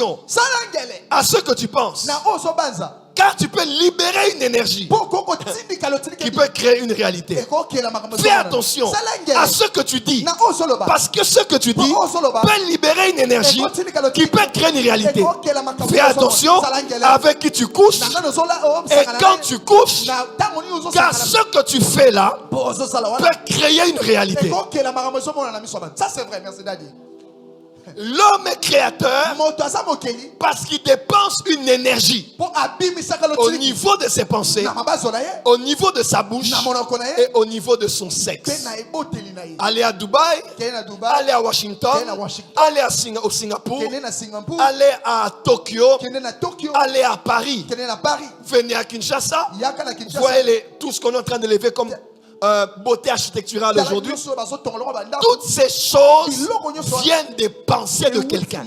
attention à ce que tu penses. Car tu peux libérer une énergie qui peut créer une réalité. Fais attention à ce que tu dis. Parce que ce que tu dis peut libérer une énergie qui peut créer une réalité. Fais attention avec qui tu couches et quand tu couches. Car ce que tu fais là peut créer une réalité. Ça c'est vrai, merci Daddy. L'homme est créateur parce qu'il dépense une énergie au niveau de ses pensées, au niveau de sa bouche et au niveau de son sexe. Aller à Dubaï, aller à Washington, aller au Singapour, aller à Tokyo, aller à Paris, venez à Kinshasa, voyez tout ce qu'on est en train de lever comme beauté architecturale aujourd'hui. Toutes ces choses viennent des pensées de quelqu'un.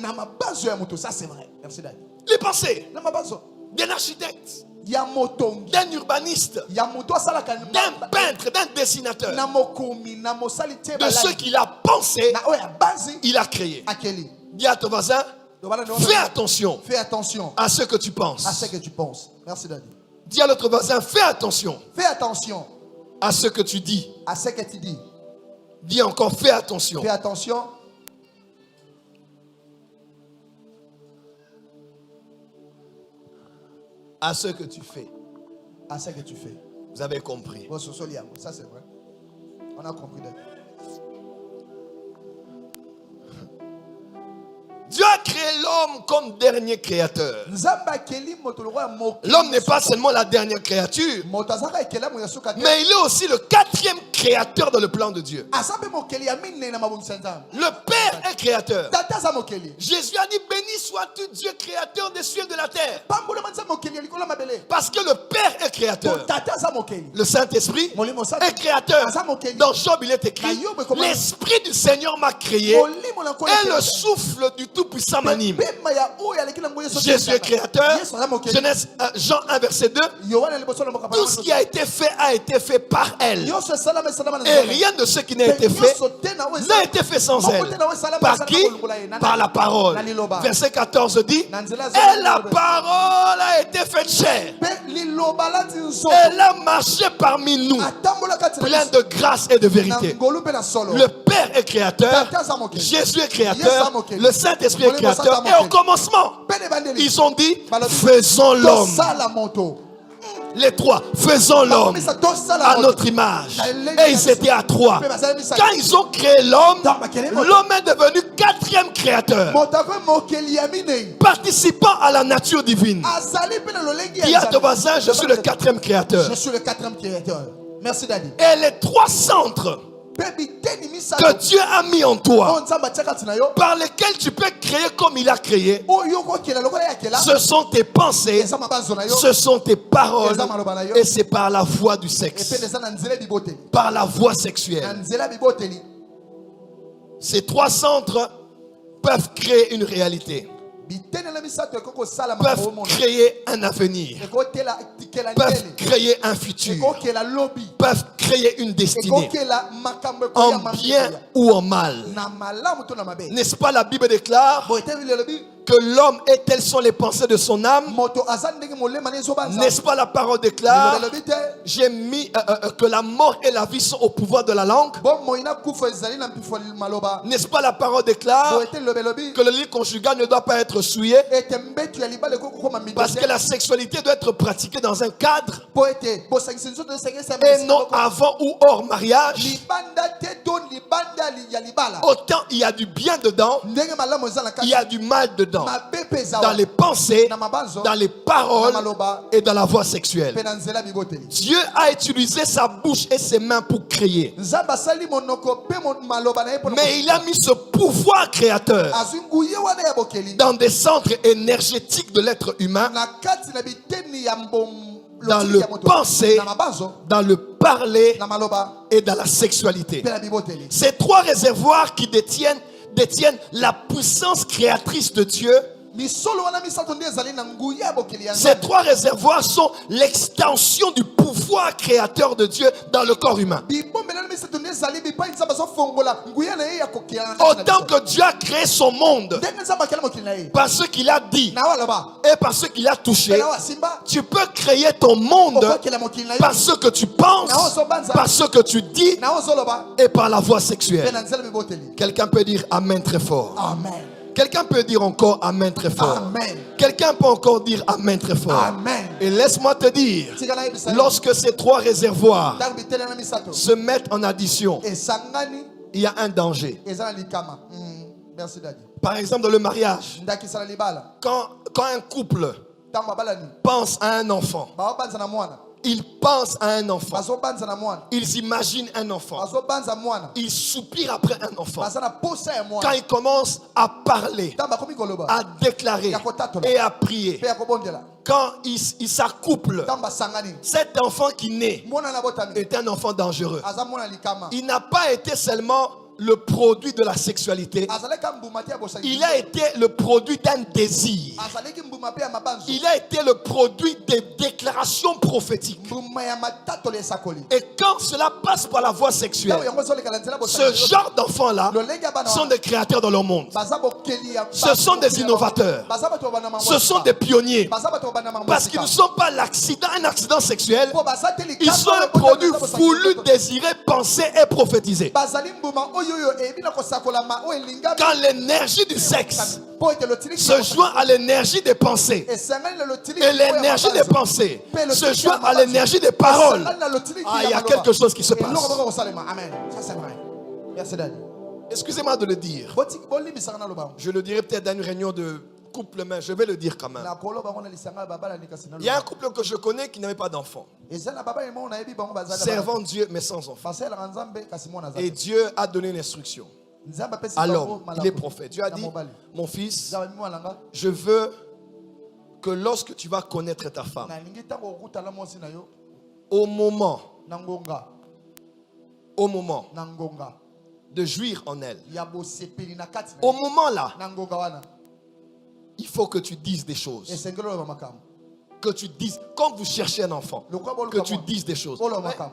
Ça c'est vrai. Merci Daddy. Les pensées d'un architecte, d'un urbaniste, d'un peintre, d'un dessinateur, de ce qu'il a pensé, il a créé. Dis à ton voisin, fais attention à ce que tu penses. Merci Daddy. Dis à l'autre voisin, fais attention à ce que tu dis. Dis encore, fais attention. À ce que tu fais. Vous avez compris. Ça c'est vrai. On a compris. Dieu a créé l'homme comme dernier créateur. L'homme n'est pas seulement la dernière créature, mais il est aussi le quatrième créateur dans le plan de Dieu. Le Père est créateur. Jésus a dit, béni sois-tu Dieu créateur des cieux et de la terre. Parce que le Père est créateur. Le Saint-Esprit est créateur. Dans Job il est écrit, l'Esprit du Seigneur m'a créé et le souffle du Tout-Puissant m'anime. Jésus est créateur. Genèse, Jean 1 verset 2. Tout ce qui a été fait par elle. Et rien de ce qui n'a été fait n'a été fait sans elle. Par qui? Par la parole. Verset 14 dit, et la parole a été faite chair. Elle a marché parmi nous, plein de grâce et de vérité. Le Père est créateur, Jésus est créateur, le Saint-Esprit est créateur. Et au commencement, ils ont dit, faisons l'homme. Les trois, faisons l'homme à notre image. Et ils étaient à trois. Quand ils ont créé l'homme, l'homme est devenu quatrième créateur, participant à la nature divine. Dis à ton voisin, je suis le quatrième créateur. Merci Daddy. Et les trois centres que Dieu a mis en toi, par lesquels tu peux créer comme il a créé, ce sont tes pensées, ce sont tes paroles, et c'est par la voie du sexe, par la voie sexuelle. Ces trois centres peuvent créer une réalité, peuvent créer un avenir, peuvent créer un futur, peuvent créer une destinée, en bien ou en mal. N'est-ce pas, la Bible déclare que l'homme et telles sont les pensées de son âme. N'est-ce pas, la parole déclare, j'ai mis que la mort et la vie sont au pouvoir de la langue. N'est-ce pas, la parole déclare que le lit conjugal ne doit pas être souillé, parce que la sexualité doit être pratiquée dans un cadre et non avant ou hors mariage. Autant il y a du bien dedans, il y a du mal dedans, dans les pensées, dans les paroles et dans la voie sexuelle. Dieu a utilisé sa bouche et ses mains pour créer, mais il a mis ce pouvoir créateur dans des centres énergétiques de l'être humain, dans le penser, dans le parler et dans la sexualité. Ces trois réservoirs qui détiennent la puissance créatrice de Dieu. Ces trois réservoirs sont l'extension du pouvoir créateur de Dieu dans le corps humain. Autant que Dieu a créé son monde, parce qu'il a dit et parce qu'il a touché, tu peux créer ton monde parce que tu penses, parce que tu dis et par la voie sexuelle. Quelqu'un peut dire Amen très fort. Amen. Quelqu'un peut dire encore Amen très fort. Amen. Quelqu'un peut encore dire Amen très fort. Amen. Et laisse-moi te dire, lorsque ces trois réservoirs se mettent en addition, il y a un danger. Merci, Daddy. Par exemple, dans le mariage, quand un couple pense à un enfant, ils pensent à un enfant, ils imaginent un enfant, ils soupirent après un enfant. Quand ils commencent à parler, à déclarer et à prier, quand ils s'accouplent, cet enfant qui naît est un enfant dangereux. Il n'a pas été seulement le produit de la sexualité, il a été le produit d'un désir. Il a été le produit des déclarations prophétiques. Et quand cela passe par la voie sexuelle, ce genre d'enfants-là sont des créateurs dans leur monde. Ce sont des innovateurs. Ce sont des pionniers. Parce qu'ils ne sont pas un accident sexuel. Ils sont un produit voulu, désiré, pensé et prophétisé. Quand l'énergie du sexe se joint à l'énergie des pensées, et l'énergie des pensées se joint à l'énergie des paroles, il y a quelque chose qui se passe. Excusez-moi de le dire. Je le dirai peut-être dans une réunion de couple, mais je vais le dire quand même. Il y a un couple que je connais qui n'avait pas d'enfant, servant Dieu mais sans enfant. Et Dieu a donné une instruction à l'homme, il est prophète. Dieu a dit, mon fils, je veux que lorsque tu vas connaître ta femme, au moment de jouir en elle, au moment là, il faut que tu dises des choses. Que tu dises, quand vous cherchez un enfant, que tu dises des choses.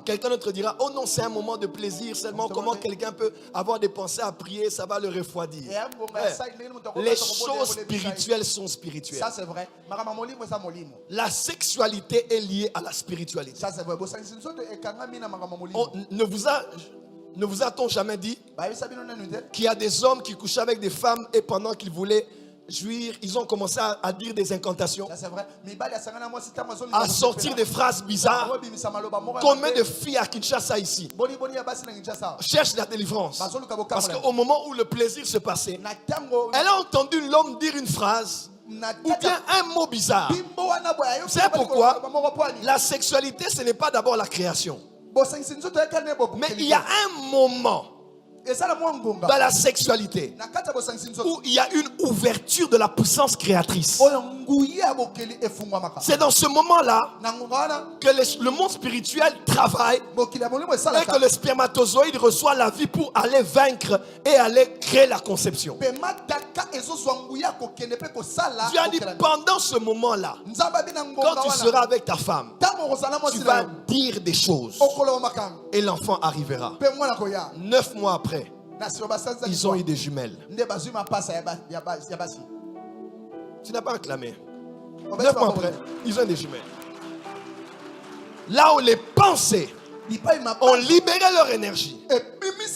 Quelqu'un d'autre dira, oh non, c'est un moment de plaisir seulement. Comment quelqu'un peut avoir des pensées à prier, ça va le refroidir. Les choses spirituelles sont spirituelles. Ça c'est vrai. La sexualité est liée à la spiritualité. Ça c'est vrai. Ne vous a-t-on jamais dit qu'il y a des hommes qui couchaient avec des femmes et pendant qu'ils voulaient jouir, ils ont commencé à dire des incantations, à sortir des phrases bizarres. Combien de filles à Kinshasa ici cherchent la délivrance? Parce qu'au moment où le plaisir se passait, elle a entendu l'homme dire une phrase ou bien un mot bizarre. C'est pourquoi la sexualité, ce n'est pas d'abord la création, mais il y a un moment dans la sexualité où il y a une ouverture de la puissance créatrice. C'est dans ce moment-là que le monde spirituel travaille et que le spermatozoïde reçoit la vie pour aller vaincre et aller créer la conception. Dieu a dit, pendant ce moment-là, quand tu seras avec ta femme, tu vas dire des choses et l'enfant arrivera. 9 mois après, ils ont eu des jumelles. Tu n'as pas acclamé. 9 mois après, ils ont eu des jumelles. Là où les pensées ont libéré leur énergie,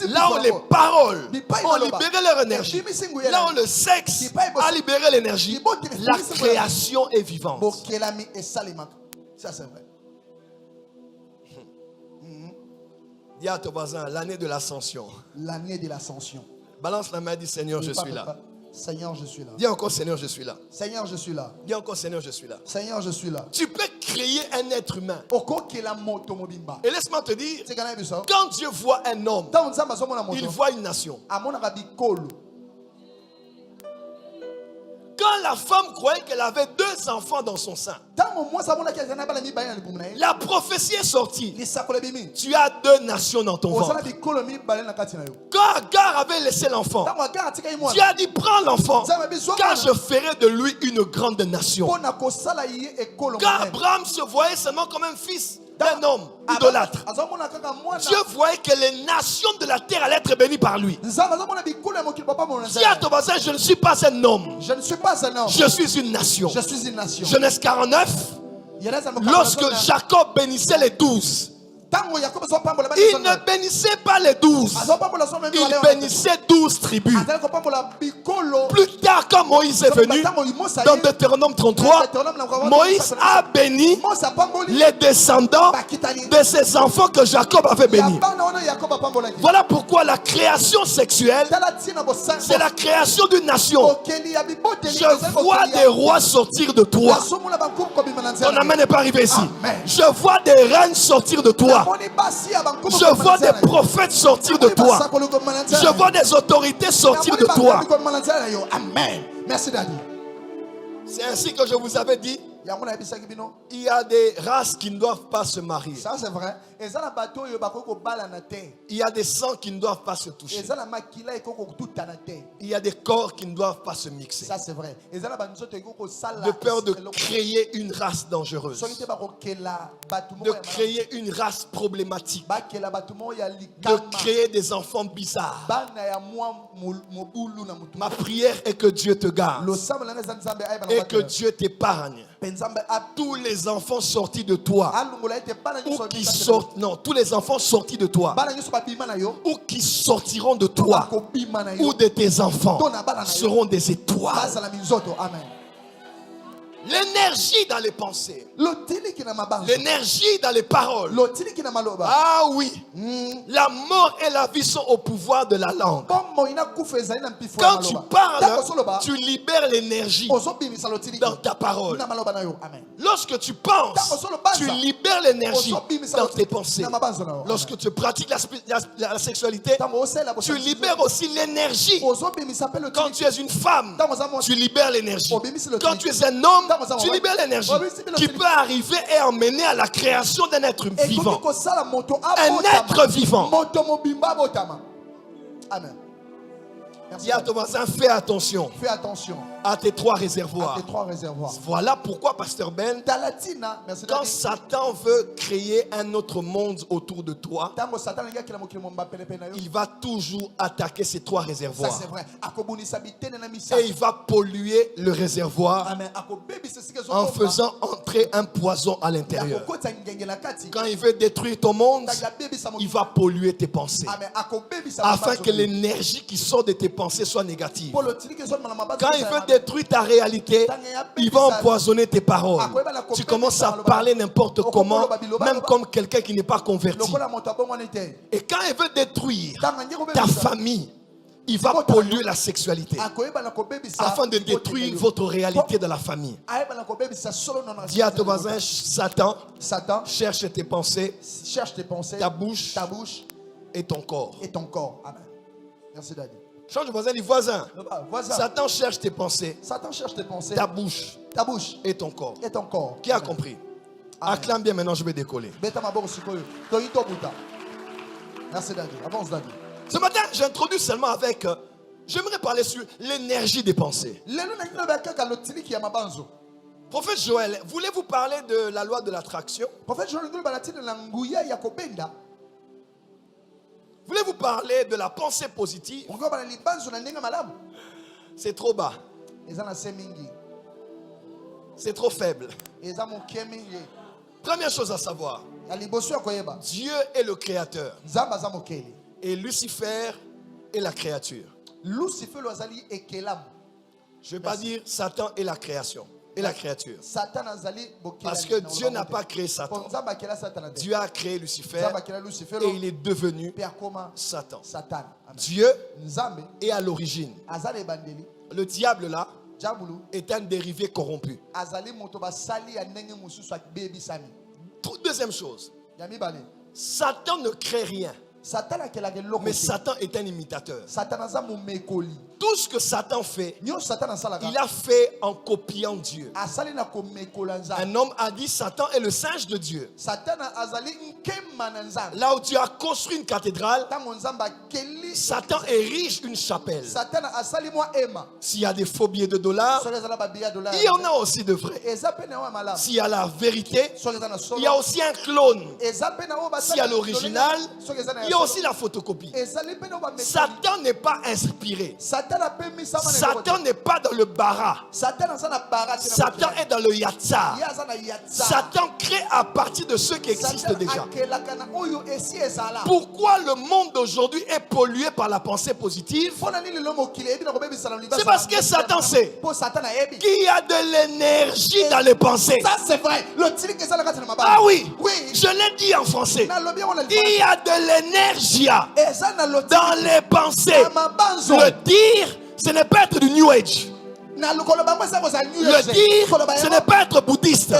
là où les paroles ont libéré leur énergie, là où le sexe a libéré l'énergie, la création est vivante. Ça c'est vrai. Dis à ton voisin, l'année de l'ascension. L'année de l'ascension. Balance la main, dis Seigneur, je suis là. Seigneur, je suis là. Dis encore Seigneur, je suis là. Seigneur, je suis là. Dis encore Seigneur, je suis là. Seigneur, je suis là. Tu peux créer un être humain. Et laisse-moi te dire, quand Dieu voit un homme, il voit une nation. Quand la femme croyait qu'elle avait 2 enfants dans son sein, la prophétie est sortie. Tu as 2 nations dans ton ventre. Quand Agar avait laissé l'enfant, Dieu a dit, prends l'enfant, car je ferai de lui une grande nation. Quand Abraham se voyait seulement comme un fils d'un homme idolâtre, Dieu voyait que les nations de la terre allaient être bénies par lui. Dis à ton voisin, je ne suis pas un homme. Je ne suis pas un homme. Je suis une nation. Je suis une nation. Genèse 49, lorsque Jacob bénissait les 12, il ne bénissait pas les 12. Il bénissait 12 tribus. Plus tard, quand Moïse est venu, dans Deutéronome 33, Moïse a béni les descendants de ses enfants que Jacob avait bénis. Voilà pourquoi la création sexuelle, c'est la création d'une nation. Je vois des rois sortir de toi. Ton amen n'est pas arrivé ici. Je vois des reines sortir de toi. Je vois des prophètes sortir de toi. Je vois des autorités sortir de toi. Amen. Merci, Daddy. C'est ainsi que je vous avais dit. Il y a des races qui ne doivent pas se marier. Ça, c'est vrai. Il y a des sangs qui ne doivent pas se toucher. Il y a des corps qui ne doivent pas se mixer. Ça, c'est vrai. De peur de créer une race dangereuse. De créer une race problématique. De créer des enfants bizarres. Ma prière est que Dieu te garde. Et que Dieu t'épargne. Tous les enfants sortis de toi, ou qui sortent, non, tous les enfants sortis de toi, ou qui sortiront de toi, ou de tes enfants, seront des étoiles. L'énergie dans les pensées, l'énergie dans les paroles. Ah oui, la mort et la vie sont au pouvoir de la langue. Quand tu parles, tu libères l'énergie dans ta parole. Lorsque tu penses, tu libères l'énergie dans tes pensées. Lorsque tu pratiques la sexualité, tu libères aussi l'énergie. Quand tu es une femme, tu libères l'énergie. Quand tu es un homme, tu libères l'énergie qui peut arriver et emmener à la création d'un être vivant. Un être vivant. Amen. Dis à ton voisin, fais attention. Fais attention à tes 3 réservoirs. Voilà pourquoi, Pasteur Ben, quand Satan veut créer un autre monde autour de toi, il va toujours attaquer ces 3 réservoirs. Ça, c'est vrai. Et il va polluer le réservoir en faisant entrer un poison à l'intérieur. Quand il veut détruire ton monde, il va polluer tes pensées afin que l'énergie qui sort de tes pensées soit négative. Quand il veut détruire ta réalité, il va empoisonner tes paroles. Tu commences à parler n'importe comment, même comme quelqu'un qui n'est pas converti. Et quand il veut détruire ta famille, il va polluer la sexualité afin de détruire votre réalité de la famille. Dis à ton voisin, Satan cherche tes pensées, ta bouche et ton corps. Amen. Merci, Daddy. Change de voisin, dis voisin. Satan cherche tes pensées, ta bouche et ton corps. Qui a compris? Acclame bien, maintenant je vais décoller. Merci, Daddy. Avance, Daddy. Ce matin, j'introduis seulement avec... j'aimerais parler sur l'énergie des pensées. Prophète Joël, voulez-vous parler de la loi de l'attraction? Voulez-vous parler de la pensée positive? C'est trop bas. C'est trop faible. Première chose à savoir, Dieu est le créateur et Lucifer est la créature. Je ne vais pas dire Satan est la création et la créature. Parce que Dieu n'a pas créé Satan. Dieu a créé Lucifer et il est devenu Satan. Dieu est à l'origine. Le diable là est un dérivé corrompu. Deuxième chose, Satan ne crée rien. Mais Satan est un imitateur. Tout ce que Satan fait, il a fait en copiant Dieu. Un homme a dit Satan est le singe de Dieu. Là où Dieu a construit une cathédrale, Satan érige une chapelle. S'il y a des faux billets de dollars, il y en a aussi de vrais. S'il y a la vérité, il y a aussi un clone. S'il y a l'original, il y a aussi la photocopie. Satan n'est pas inspiré. Satan n'est pas dans le bara. Satan est dans le yatsa. Satan crée à partir de ce qui existe déjà. Pourquoi le monde d'aujourd'hui est pollué par la pensée positive? C'est parce que Satan sait qu'il y a de l'énergie dans les pensées. Ça c'est vrai. Ah oui, je l'ai dit en français. Il y a de l'énergie dans les pensées. Le dire, ce n'est pas être du New Age. Le dire, ce n'est pas être bouddhiste.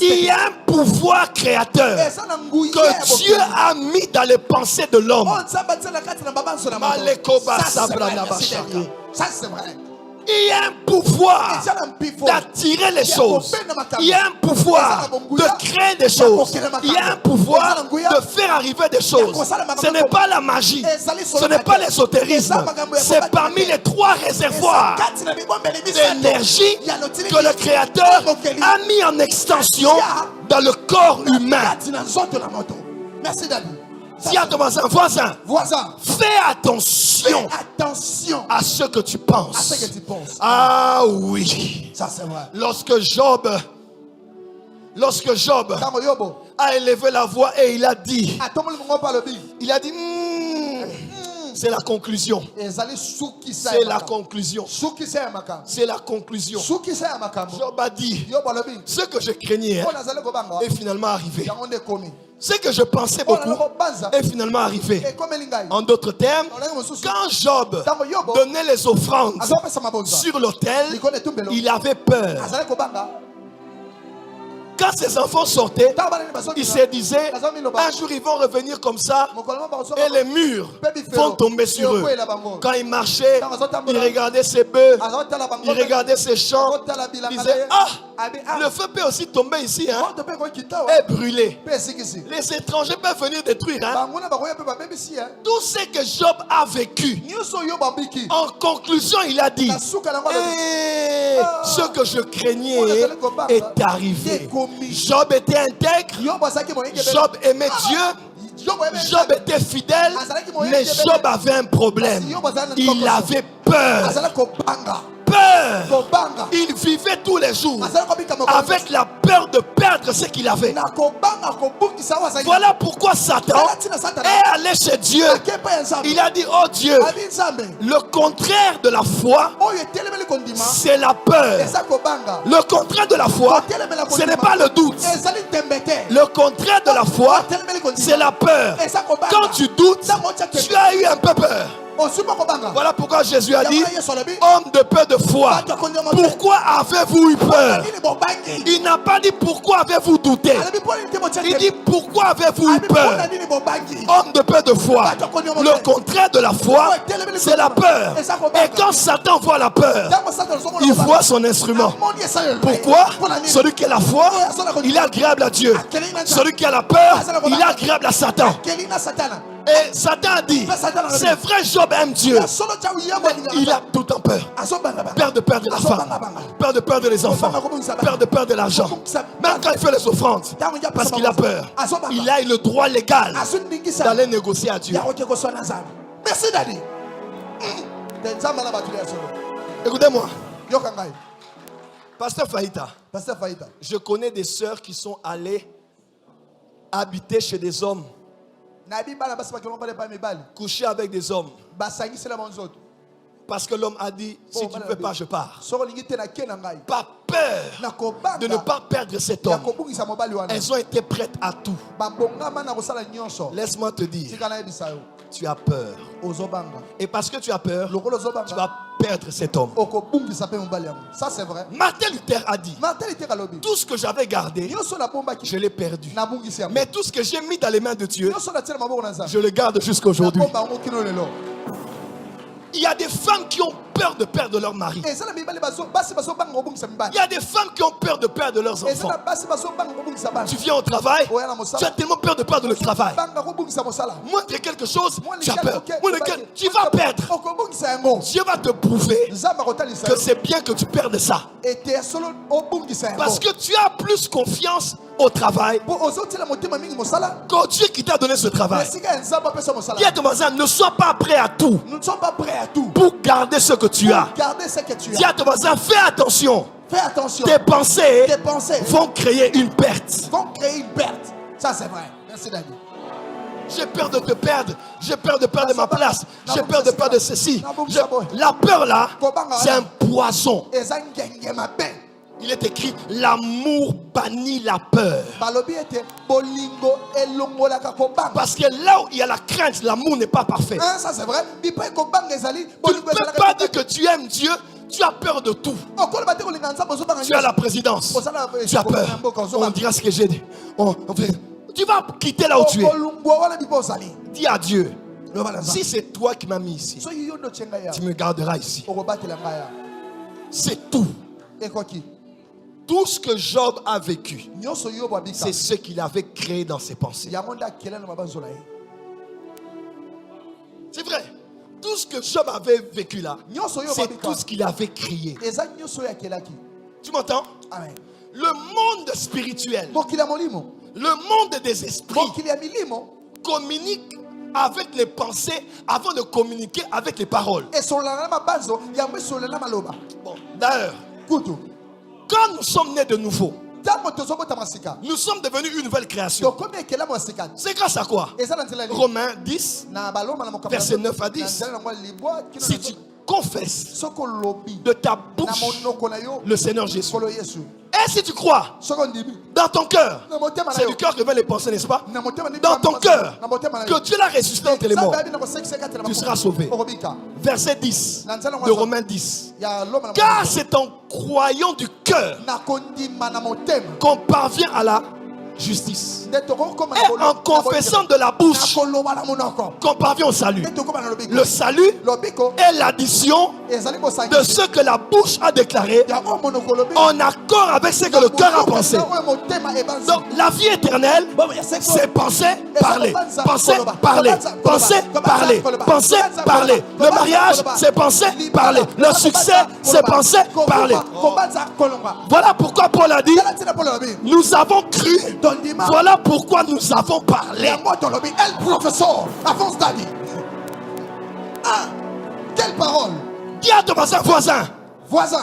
Il y a un pouvoir créateur que Dieu a mis dans les pensées de l'homme. Ça c'est vrai. Il y a un pouvoir d'attirer les choses. Il y a un pouvoir de créer des choses. Il y a un pouvoir de faire arriver des choses. Ce n'est pas la magie. Ce n'est pas l'ésotérisme. C'est parmi les 3 réservoirs d'énergie que le Créateur a mis en extension dans le corps humain. Merci David. Dis à ton voisin, fais attention à ce que tu penses. Ah oui. Ça c'est vrai. Lorsque Job a élevé la voix et il a dit, c'est la conclusion. C'est la conclusion. C'est la conclusion. Job a dit, ce que je craignais est finalement arrivé. Ce que je pensais beaucoup est finalement arrivé. En d'autres termes, quand Job donnait les offrandes sur l'autel, il avait peur. Quand ses enfants sortaient, il se disait, un jour ils vont revenir comme ça et les murs vont tomber sur eux. Quand il marchait, il regardait ses bœufs, il regardait ses champs, il disait, le feu peut aussi tomber ici et brûler. Les étrangers peuvent venir détruire. Tout ce que Job a vécu, en conclusion, il a dit, ce que je craignais est arrivé. Job était intègre, Job aimait Dieu, Job était fidèle, mais Job avait un problème. Il avait peur. Il vivait tous les jours avec la peur de perdre ce qu'il avait. Voilà pourquoi Satan est allé chez Dieu. Il a dit, oh Dieu, le contraire de la foi, c'est la peur. Le contraire de la foi, ce n'est pas le doute. Le contraire de la foi, c'est la peur. Quand tu doutes, tu as eu un peu peur. Voilà pourquoi Jésus a dit, homme de peu de foi, pourquoi avez-vous eu peur? Il n'a pas dit pourquoi avez-vous douté. Il dit pourquoi avez-vous eu peur? Homme de peu de foi. Le contraire de la foi, c'est la peur. Et quand Satan voit la peur, il voit son instrument. Pourquoi? Celui qui a la foi, il est agréable à Dieu. Celui qui a la peur, il est agréable à Satan. Et Satan a dit, c'est vrai, Job aime Dieu, mais il a tout le temps peur. Peur de perdre la femme, peur de perdre les enfants, peur de perdre l'argent. Même quand il fait les offrandes, parce qu'il a peur, il a le droit légal d'aller négocier à Dieu. Merci Daddy. Écoutez-moi. Pasteur Fahita, je connais des sœurs qui sont allées habiter chez des hommes, coucher avec des hommes, parce que l'homme a dit, si tu ne peux pas, je pars. Pas peur de ne pas perdre cet homme. Elles ont été prêtes à tout. Laisse-moi te dire, tu as peur. Et parce que tu as peur, tu vas perdre cet homme. Ça c'est vrai. Martin Luther a dit, tout ce que j'avais gardé, je l'ai perdu. Mais tout ce que j'ai mis dans les mains de Dieu, je le garde jusqu'à aujourd'hui. Il y a des femmes qui ont peur de perdre leur mari. Il y a des femmes qui ont peur de perdre leurs enfants. Tu viens au travail, tu as tellement peur de perdre le travail. Montre quelque chose, tu as peur. Tu vas perdre. Dieu va te prouver que c'est bien que tu perdes ça. Parce que tu as plus confiance au travail qu'au Dieu qui t'a donné ce travail. Dis à ton voisin, ne sois pas prêt à tout pour garder ce que tu as. Dis à ton voisin, fais attention. Tes pensées vont créer une perte. Ça c'est vrai. Merci David. J'ai peur de te perdre. J'ai peur de perdre ma place. J'ai peur de perdre ceci. La peur là, c'est un poison. Il est écrit, l'amour bannit la peur. Parce que là où il y a la crainte, l'amour n'est pas parfait. Ça c'est vrai. Tu ne peux pas dire que tu aimes Dieu. Tu as peur de tout. Tu as la présidence. Tu as peur. On dira ce que j'ai dit. Tu vas quitter là où tu es. Dis à Dieu, si c'est toi qui m'as mis ici, tu me garderas ici. C'est tout. Tout ce que Job a vécu, c'est ce qu'il avait créé dans ses pensées. C'est vrai. Tout ce que Job avait vécu là, c'est tout ce qu'il avait créé. Tu m'entends? Le monde spirituel, le monde des esprits communique avec les pensées avant de communiquer avec les paroles. Bon, d'ailleurs, quand nous sommes nés de nouveau, nous sommes devenus une nouvelle création. C'est grâce à quoi? Romains 10, verset 9 à 10. Si tu confesses de ta bouche le Seigneur Jésus, et si tu crois dans ton cœur, c'est du cœur que viennent les pensées, n'est-ce pas? Dans ton cœur, que Dieu l'a ressuscité entre les morts, tu seras sauvé. Verset 10 de Romains 10. Car c'est en croyant du cœur qu'on parvient à la justice, et en confessant de la bouche qu'on parvient au salut. Le salut est l'addition de ce que la bouche a déclaré en accord avec ce que le cœur a pensé. Donc la vie éternelle, c'est penser, parler, penser, parler, penser, parler, penser, parler. Le mariage, c'est penser, parler. Le succès, c'est penser, parler. Voilà pourquoi Paul a dit, nous avons cru. Voilà pourquoi nous avons parlé. Quelle parole? Dis à ton voisin.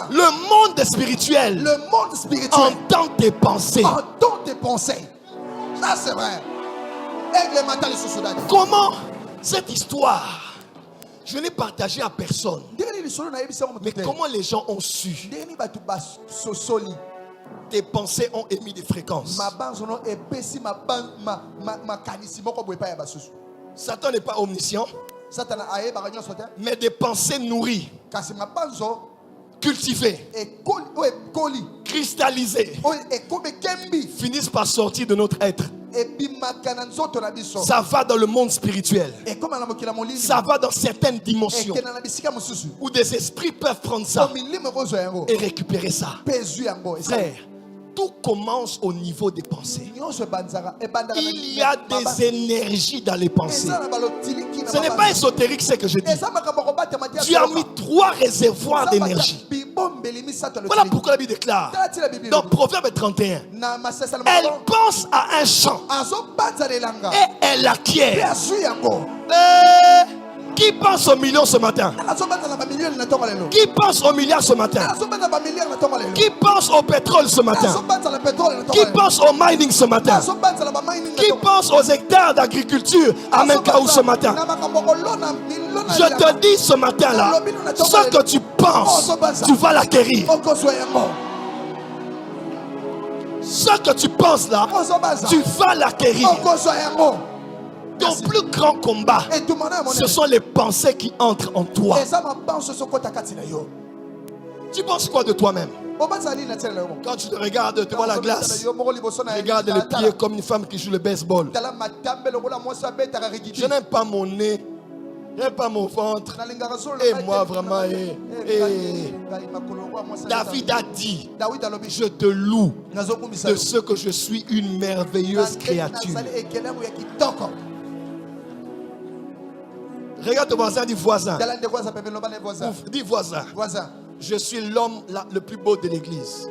Le monde spirituel, entend tes pensées. Ça c'est vrai. Comment cette histoire, je n'ai partagé à personne, mais comment les gens ont su? Tes pensées ont émis des fréquences. Satan n'est pas omniscient, mais des pensées nourries, cultivées, cristallisées, finissent par sortir de notre être. Ça va dans le monde spirituel. Ça va dans certaines dimensions où des esprits peuvent prendre ça et récupérer ça. Frère, tout commence au niveau des pensées. Il y a des énergies dans les pensées. Ce n'est pas ésotérique ce que je dis. Tu as mis 3 réservoirs d'énergie. Voilà pourquoi la Bible déclare dans Proverbe 31, elle pense à un champ et elle l'acquiert. Qui pense aux millions ce matin? Qui pense aux milliards ce matin? Qui pense au pétrole ce matin? Qui pense au mining ce matin? Qui pense aux hectares d'agriculture à Menkaou ce matin? Je te dis ce matin-là, ce que tu penses, tu vas l'acquérir. Ce que tu penses là, tu vas l'acquérir. Ton plus grand combat, ce sont les pensées qui entrent en toi. Tu penses quoi de toi-même? Quand tu te regardes, tu vois la glace, tu regardes les pieds comme une femme qui joue le baseball. Je n'aime pas mon nez J'aime pas mon ventre. Et moi vraiment, David a dit, je te loue de ce que je suis une merveilleuse créature. Regarde ton voisin, dis voisin. Dis voisin. Je suis l'homme le plus beau de l'église.